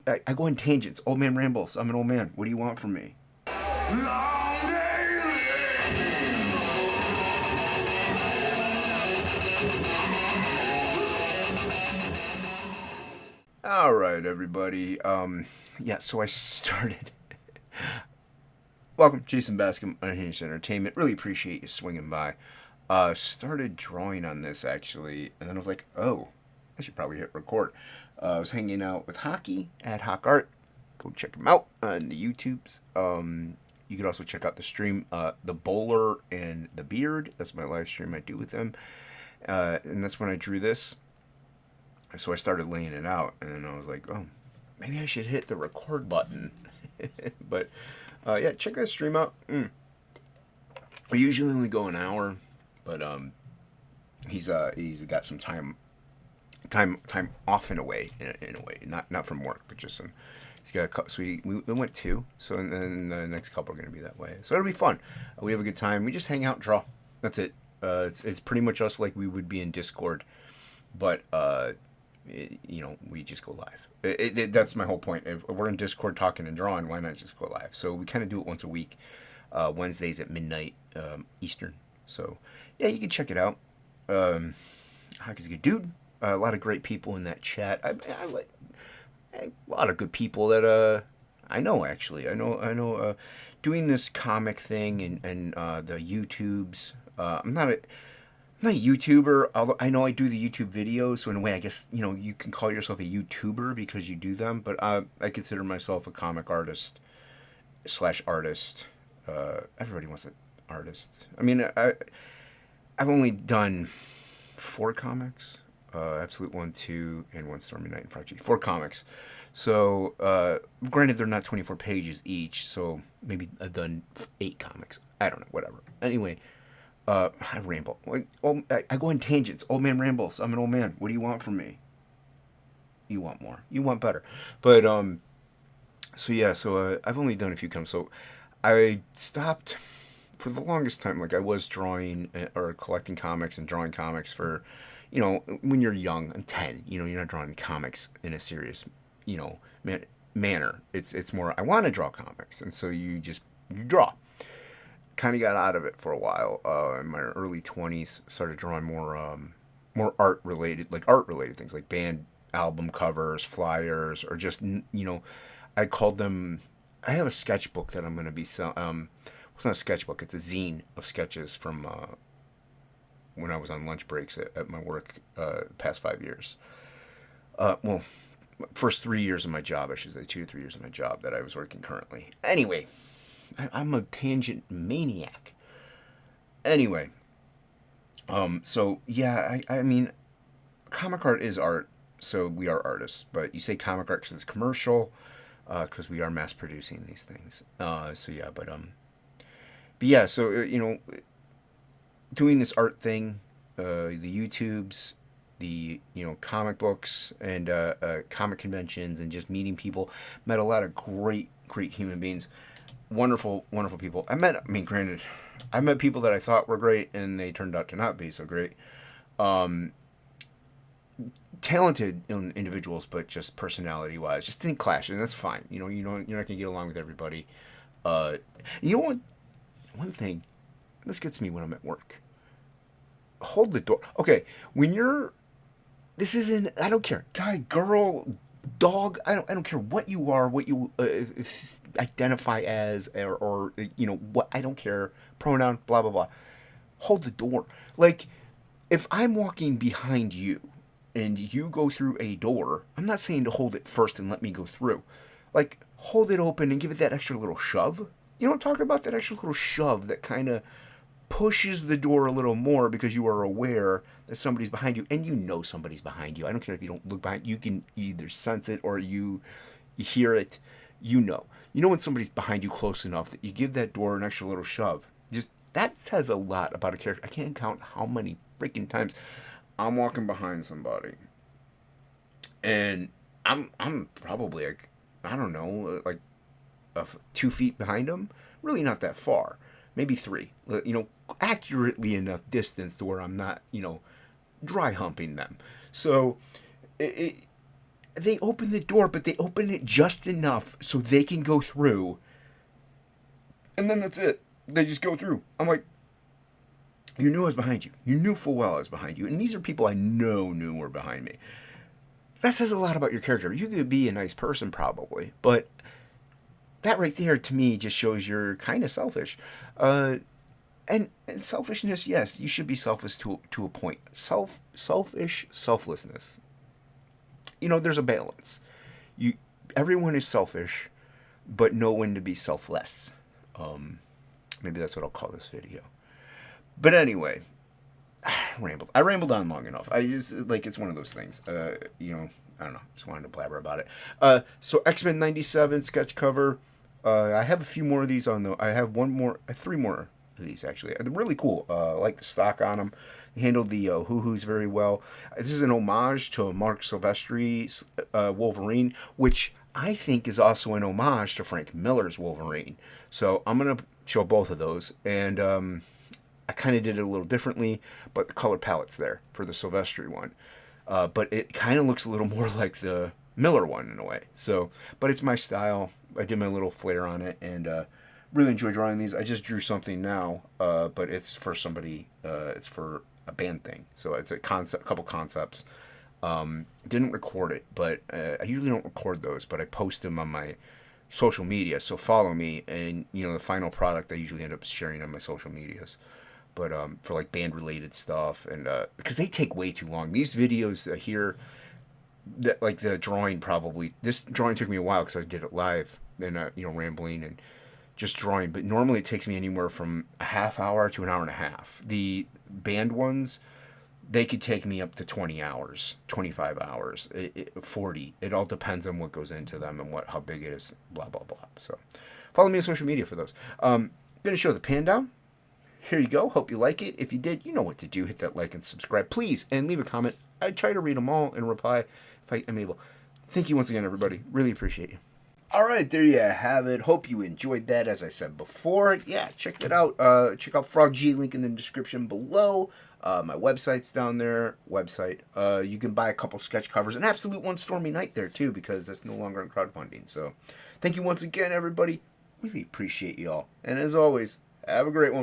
I go on tangents. Old man rambles. I'm an old man. What do you want from me? Long All right, everybody. Yeah. So I started. Welcome, Jason Bascom, Unhinged Entertainment. Really appreciate you swinging by. Started drawing on this actually, and then I was like, oh, I should probably hit record. I was hanging out with Hockey at Hawk Art. Go check him out on the YouTubes. You could also check out the stream, The Bowler and the Beard. That's my live stream I do with them. And that's when I drew this. So I started laying it out, and then I was like, oh, maybe I should hit the record button. But yeah, check that stream out. I usually only go an hour, but he's got some time off in a way, not from work, but just some. He's got a couple, so we went two, so and then the next couple are gonna be that way. So it'll be fun. We have a good time. We just hang out, draw. That's it. It's pretty much us like we would be in Discord, but we just go live. That's my whole point. If we're in Discord talking and drawing, why not just go live? So we kind of do it once a week, Wednesdays at midnight Eastern. So yeah, you can check it out. Hockey's a good dude. A lot of great people in that chat. I like a lot of good people that I know actually. I know doing this comic thing and the YouTubes. I'm not a YouTuber, although I know I do the YouTube videos, so in a way I guess, you can call yourself a YouTuber because you do them, but I consider myself a comic artist / artist. Everybody wants an artist. I mean, I've only done 4 comics. Absolute 1, 2, and 1 Stormy Night and Fractured. 4 comics. So, granted, they're not 24 pages each, so maybe I've done 8 comics. I don't know, whatever. Anyway, I ramble. I go on tangents. Old man rambles. I'm an old man. What do you want from me? You want more. You want better. But, so yeah, I've only done a few comics. So I stopped for the longest time. Like, I was drawing or collecting comics and drawing comics for, when you're young and 10, you're not drawing comics in a serious, manner. It's more, I want to draw comics. And so you draw. Kind of got out of it for a while. In my early 20s, started drawing more art related things like band album covers, flyers, or just I called them. I have a sketchbook that I'm going to be selling. It's not a sketchbook; it's a zine of sketches from when I was on lunch breaks at my work. Past 5 years. First 3 years of my job, I should say, 2 to 3 years of my job that I was working currently. Anyway. I'm a tangent maniac. Anyway, so yeah, I mean, comic art is art, so we are artists. But you say comic art because it's commercial, because we are mass producing these things. So yeah, but yeah, so doing this art thing, the YouTubes, the comic books and comic conventions, and just meeting people. Met a lot of great human beings. Wonderful people. Granted, I met people that I thought were great, and they turned out to not be so great. Talented individuals, but just personality-wise, just didn't clash, and that's fine. You're not gonna get along with everybody. You know what? One thing, this gets me when I'm at work. Hold the door. Okay, this isn't. I don't care, guy, girl, dog. I don't care what you are, what you identify as, or what. I don't care. Pronoun, blah blah blah. Hold the door. Like, if I'm walking behind you and you go through a door, I'm not saying to hold it first and let me go through. Like, hold it open and give it that extra little shove. You know what I'm talking about? That extra little shove that kind of pushes the door a little more because you are aware that somebody's behind you, and somebody's behind you. I don't care if you don't look behind you. Can either sense it or you hear it. When somebody's behind you close enough that you give that door an extra little shove. Just that says a lot about a character. I can't count how many freaking times I'm walking behind somebody and I'm probably like, I don't know, like 2 feet behind them. Really not that far. Maybe 3. Accurately enough distance to where I'm not, dry humping them. So They open the door, but they open it just enough so they can go through, and then that's it. They just go through. I'm like, you knew I was behind you. You knew full well I was behind you. And these are people I know knew were behind me. That says a lot about your character. You could be a nice person, probably, but that right there to me just shows you're kind of selfish. And selfishness, yes, you should be selfish to a point. Selfish selflessness. There's a balance. You Everyone is selfish, but know when to be selfless. Maybe that's what I'll call this video. But anyway, I rambled on long enough. I just like it's one of those things. I don't know. Just wanted to blabber about it. So X-Men '97 sketch cover. I have a few more of these on the. I have three more of these actually. They're really cool. I like the stock on them. They handled the hoo-hoos very well. This is an homage to Mark Silvestri's Wolverine, which I think is also an homage to Frank Miller's Wolverine. So I'm gonna show both of those, and I kind of did it a little differently, but the color palette's there for the Silvestri one. But it kind of looks a little more like the Miller one in a way. So, but it's my style. I did my little flair on it, and really enjoy drawing these. I just drew something now, but it's for somebody. It's for a band thing. So it's a couple concepts. Didn't record it, but I usually don't record those, but I post them on my social media. So follow me, and the final product I usually end up sharing on my social medias. But for like band related stuff, and because they take way too long. These videos here, that like the drawing this drawing took me a while because I did it live and rambling and just drawing. But normally it takes me anywhere from a half hour to an hour and a half. The band ones, they could take me up to 20 hours, 25 hours, 40. It all depends on what goes into them and how big it is. Blah blah blah. So follow me on social media for those. Gonna show the pan down. Here you go. Hope you like it. If you did, you know what to do. Hit that like and subscribe, please, and leave a comment. I try to read them all and reply if I am able. Thank you once again, everybody. Really appreciate you. All right, there you have it. Hope you enjoyed that. As I said before, yeah, check it out. Check out Frog G. Link in the description below. My website's down there. You can buy a couple sketch covers. An Absolute One Stormy Night there too, because that's no longer in crowdfunding. So, thank you once again, everybody. Really appreciate you all. And as always, have a great one.